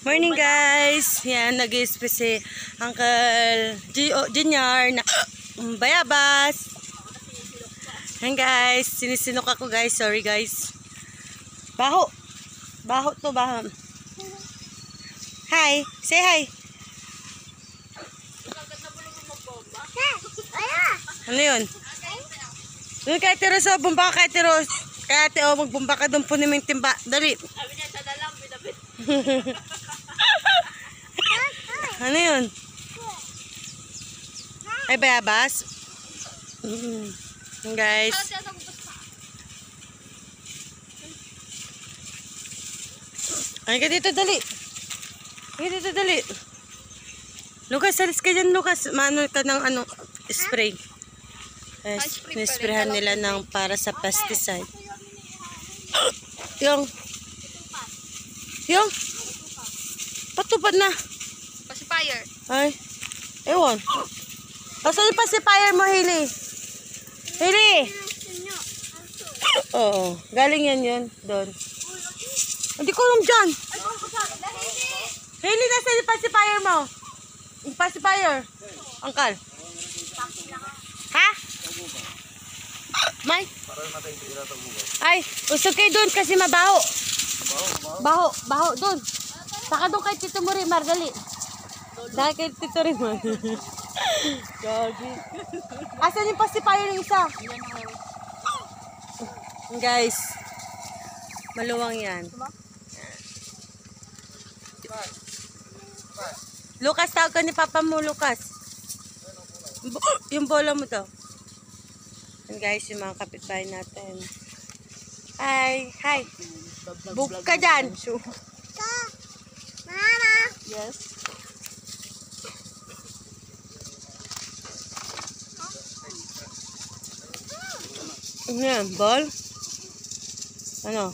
Morning guys! Yan, nag-i-spray si Uncle Junior na bayabas. Yan guys, sinisinok ako guys. Sorry guys. Baho. Baho to, baho. Hi! Say hi! Ano yun? Doon kay Tiro sa bumba kay Tiro. Kaya Teo, magbumba ka doon po ni Ming timba. Dali. Sabi niya sa dalang, binabit. Ano yun? Ay, bayabas? Guys. Ay, ka dito, dali. Ay, dito, dali. Lucas, salis ka dyan, Lucas. Maano ka ng ano, spray. Nisprayhan nila ng para sa pesticide. Yung patupad na. Pacifier. Ay, ewan. Asan yung pacifier mo, Hailey? Hailey! Oo, galing yan yun, doon. Hindi ko alam dyan. Hailey, nasa yung pacifier mo? Yung pacifier. Angkal. Ha? May? Ay, usog kayo doon kasi mabaho. Baho doon. Saka doon kay Tito Morimar, dali. Dahil kay Tito Morimar. Gagi. Asan yung pacifier ng isa? Guys, maluwang yan. Lucas, tawag ka ni Papa mo, Lucas. Yung bola mo to. And guys, yung mga kapitbahay natin. Hi. Bug ka dyan. Mama. Yes. Ano yan? Ball? Ano?